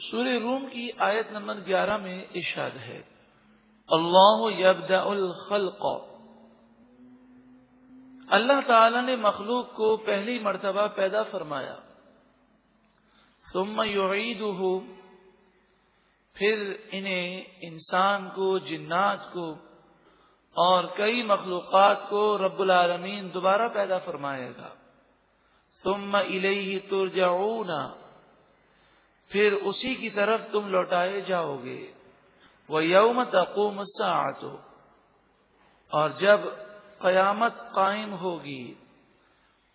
سورہ روم کی آیت نمبر 11 میں ارشاد ہے، اللہ یبدأ الخلق، اللہ تعالی نے مخلوق کو پہلی مرتبہ پیدا فرمایا، ثم یعیدہ، پھر انہیں انسان کو، جنات کو اور کئی مخلوقات کو رب العالمین دوبارہ پیدا فرمائے گا، ثم الیہ ترجعون، پھر اسی کی طرف تم لوٹائے جاؤ گے، وَيَوْمَ تَقُومُ السَّاعَةُ، اور جب قیامت قائم ہوگی،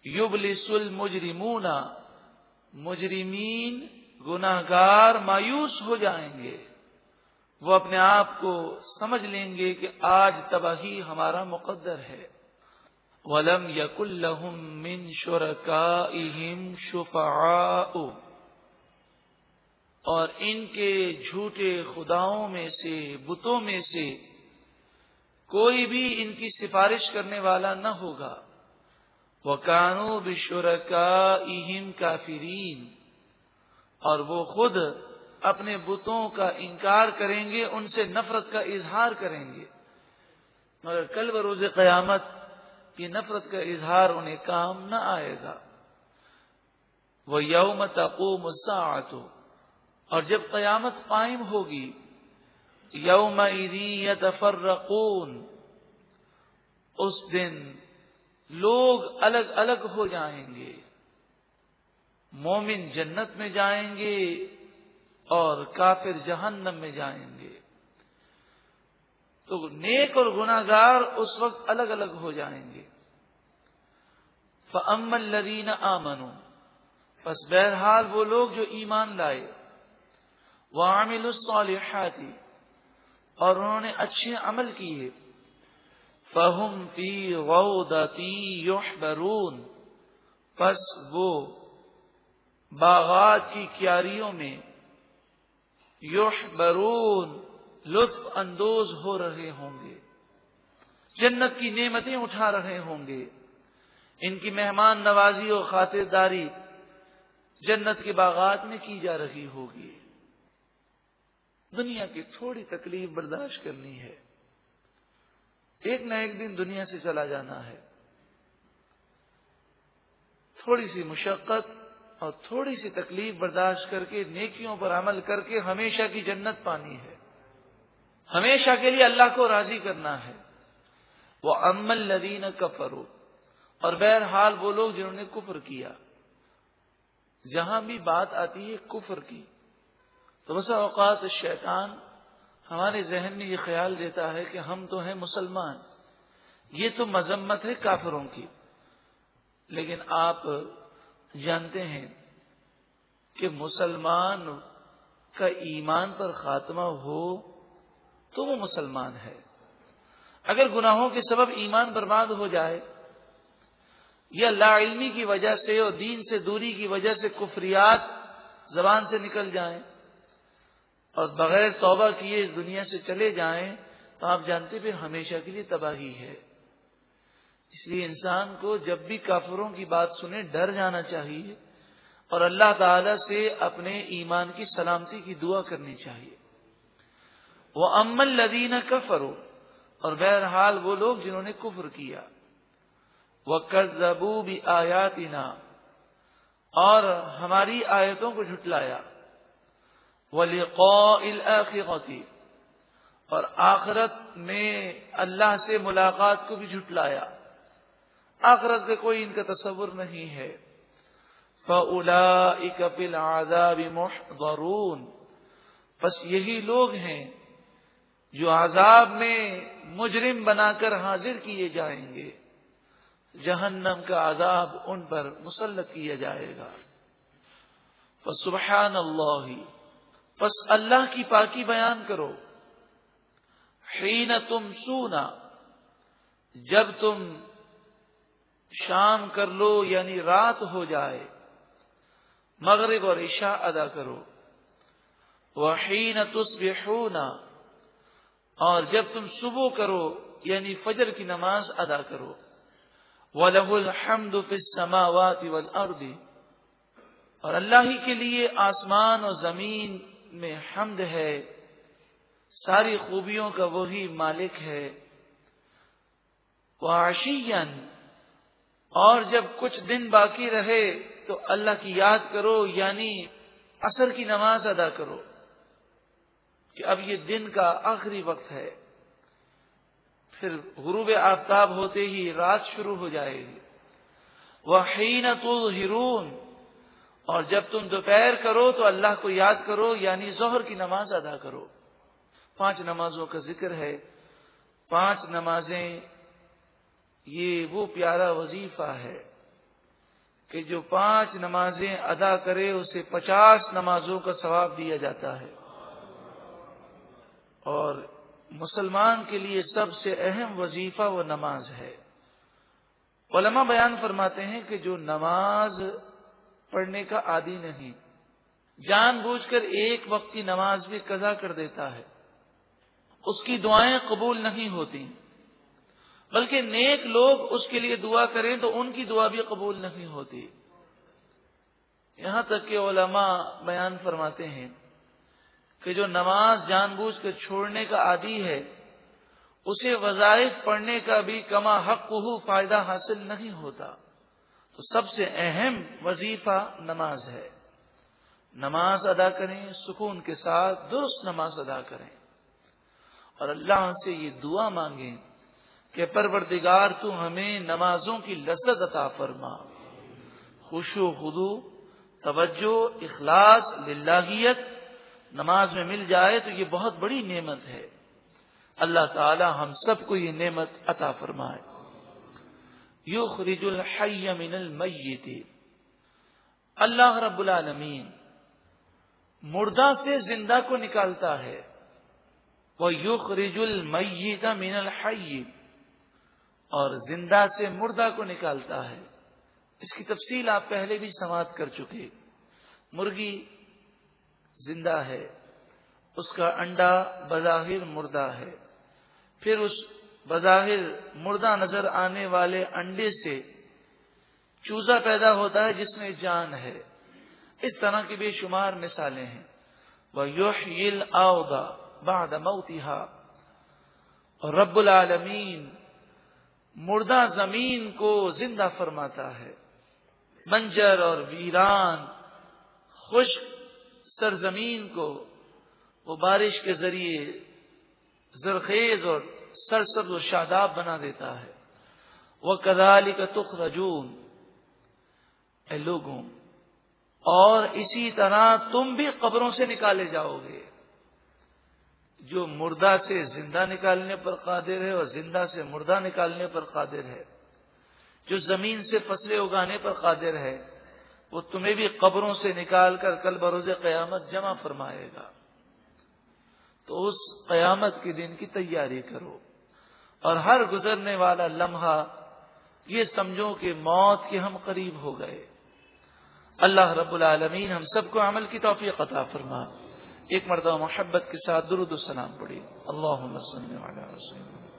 یبلس المجرمون، مجرمین گناہگار مایوس ہو جائیں گے، وہ اپنے آپ کو سمجھ لیں گے کہ آج تباہی ہمارا مقدر ہے۔ وَلَمْ يَكُنْ لَهُم مِّن شُرَكَائِهِمْ شُفَعَاءُ، اور ان کے جھوٹے خداؤں میں سے، بتوں میں سے کوئی بھی ان کی سفارش کرنے والا نہ ہوگا، وَكَانُوا بِشُرَكَائِهِمْ كَافِرِينَ، اور وہ خود اپنے بتوں کا انکار کریں گے، ان سے نفرت کا اظہار کریں گے، مگر کل بروز قیامت یہ نفرت کا اظہار انہیں کام نہ آئے گا۔ وَيَوْمَ تَقُومُ السَّاعَةُ، اور جب قیامت قائم ہوگی، یومئذ یتفرقون، اس دن لوگ الگ الگ ہو جائیں گے، مومن جنت میں جائیں گے اور کافر جہنم میں جائیں گے، تو نیک اور گناہگار اس وقت الگ الگ ہو جائیں گے۔ فَأَمَّا الَّذِينَ آمَنُوا، پس بہرحال وہ لوگ جو ایمان لائے، وَعَمِلُوا الصَّالِحَاتِ، اور انہوں نے اچھے عمل کیے، فَهُمْ فِي غَوْضَةٍ يُحْبَرُونَ، پس وہ باغات کی کیاریوں میں، یحبرون، لطف اندوز ہو رہے ہوں گے، جنت کی نعمتیں اٹھا رہے ہوں گے، ان کی مہمان نوازی اور خاطرداری جنت کے باغات میں کی جا رہی ہوگی۔ دنیا کی تھوڑی تکلیف برداشت کرنی ہے، ایک نہ ایک دن دنیا سے چلا جانا ہے، تھوڑی سی مشقت اور تھوڑی سی تکلیف برداشت کر کے نیکیوں پر عمل کر کے ہمیشہ کی جنت پانی ہے، ہمیشہ کے لیے اللہ کو راضی کرنا ہے۔ وَأَمَّا الَّذِينَ كَفَرُوا، اور بہرحال وہ لوگ جنہوں نے کفر کیا، جہاں بھی بات آتی ہے کفر کی تو بسا اوقات شیطان ہمارے ذہن میں یہ خیال دیتا ہے کہ ہم تو ہیں مسلمان، یہ تو مذمت ہے کافروں کی، لیکن آپ جانتے ہیں کہ مسلمان کا ایمان پر خاتمہ ہو تو وہ مسلمان ہے، اگر گناہوں کے سبب ایمان برباد ہو جائے یا لا علمی کی وجہ سے اور دین سے دوری کی وجہ سے کفریات زبان سے نکل جائیں اور بغیر توبہ کیے اس دنیا سے چلے جائیں تو آپ جانتے پھر ہمیشہ کے لیے تباہی ہے۔ اس لیے انسان کو جب بھی کافروں کی بات سنے ڈر جانا چاہیے اور اللہ تعالی سے اپنے ایمان کی سلامتی کی دعا کرنی چاہیے۔ وَأَمَّا الَّذِينَ كَفَرُوا، اور بہرحال وہ لوگ جنہوں نے کفر کیا، وَكَذَّبُوا بِآيَاتِنَا، اور ہماری آیتوں کو جھٹلایا، وَلِقَاءِ الْآخِرَةِ، اور آخرت میں اللہ سے ملاقات کو بھی جھٹلایا، آخرت کا کوئی ان کا تصور نہیں ہے۔ فَأُولَئِكَ فِي الْعَذَابِ مُحْضَرُونَ، بس یہی لوگ ہیں جو عذاب میں مجرم بنا کر حاضر کیے جائیں گے، جہنم کا عذاب ان پر مسلط کیا جائے گا۔ فَسُبْحَانَ اللَّهِ، پس اللہ کی پاکی بیان کرو، حین تمسون، جب تم شام کر لو یعنی رات ہو جائے، مغرب اور عشاء ادا کرو، وحین تصبحون، اور جب تم صبح کرو یعنی فجر کی نماز ادا کرو، وَلَهُ الْحَمْدُ فِي السَّمَاوَاتِ وَالْأَرْضِ، اور اللہ ہی کے لیے آسمان اور زمین میں حمد ہے، ساری خوبیوں کا وہی مالک ہے۔ وعشیًا، اور جب کچھ دن باقی رہے تو اللہ کی یاد کرو، یعنی عصر کی نماز ادا کرو کہ اب یہ دن کا آخری وقت ہے، پھر غروب آفتاب ہوتے ہی رات شروع ہو جائے گی۔ وحین تظہرون، اور جب تم دوپہر کرو تو اللہ کو یاد کرو، یعنی ظہر کی نماز ادا کرو۔ 5 نمازوں کا ذکر ہے۔ 5 نمازیں یہ وہ پیارا وظیفہ ہے کہ جو 5 نمازیں ادا کرے اسے 50 نمازوں کا ثواب دیا جاتا ہے۔ اور مسلمان کے لیے سب سے اہم وظیفہ وہ نماز ہے۔ علماء بیان فرماتے ہیں کہ جو نماز پڑھنے کا عادی نہیں، جان بوجھ کر ایک وقت کی نماز بھی قضا کر دیتا ہے، اس کی دعائیں قبول نہیں ہوتی، بلکہ نیک لوگ اس کے لیے دعا کریں تو ان کی دعا بھی قبول نہیں ہوتی۔ یہاں تک کہ علماء بیان فرماتے ہیں کہ جو نماز جان بوجھ کر چھوڑنے کا عادی ہے، اسے وظائف پڑھنے کا بھی کما حقہ فائدہ حاصل نہیں ہوتا۔ تو سب سے اہم وظیفہ نماز ہے۔ نماز ادا کریں، سکون کے ساتھ درست نماز ادا کریں، اور اللہ سے یہ دعا مانگیں کہ پروردگار تو ہمیں نمازوں کی لذت عطا فرما۔ خشوع و خضوع، توجہ، اخلاص، للہیت نماز میں مل جائے تو یہ بہت بڑی نعمت ہے۔ اللہ تعالی ہم سب کو یہ نعمت عطا فرمائے۔ یخرج الحی من المیت، اللہ رب العالمین مردہ سے زندہ کو نکالتا ہے۔ وَيُخْرِجُ الْمَيِّتَ مِنَ الْحَيِّ، اور زندہ سے مردہ کو نکالتا ہے۔ اس کی تفصیل آپ پہلے بھی سماعت کر چکے۔ مرغی زندہ ہے، اس کا انڈا بظاہر مردہ ہے، پھر اس بظاہر مردہ نظر آنے والے انڈے سے چوزا پیدا ہوتا ہے جس میں جان ہے۔ اس طرح کی بے شمار مثالیں ہیں۔ وَيُحْيِي الْأَرْضَ بَعْدَ مَوْتِهَا، اور رب العالمین مردہ زمین کو زندہ فرماتا ہے۔ منجر اور ویران خشک سرزمین کو وہ بارش کے ذریعے زرخیز اور سرسبز و شاداب بنا دیتا ہے۔ وَكَذَلِكَ تُخْرَجُونَ، اے لوگوں، اور اسی طرح تم بھی قبروں سے نکالے جاؤ گے۔ جو مردہ سے زندہ نکالنے پر قادر ہے اور زندہ سے مردہ نکالنے پر قادر ہے، جو زمین سے فصلیں اگانے پر قادر ہے، وہ تمہیں بھی قبروں سے نکال کر کل بروز قیامت جمع فرمائے گا۔ تو اس قیامت کے دن کی تیاری کرو، اور ہر گزرنے والا لمحہ یہ سمجھو کہ موت کے ہم قریب ہو گئے۔ اللہ رب العالمین ہم سب کو عمل کی توفیق عطا فرما۔ ایک مرتبہ محبت کے ساتھ درود و سلام پڑھی۔ اللہم صلی علی رسول اللہ۔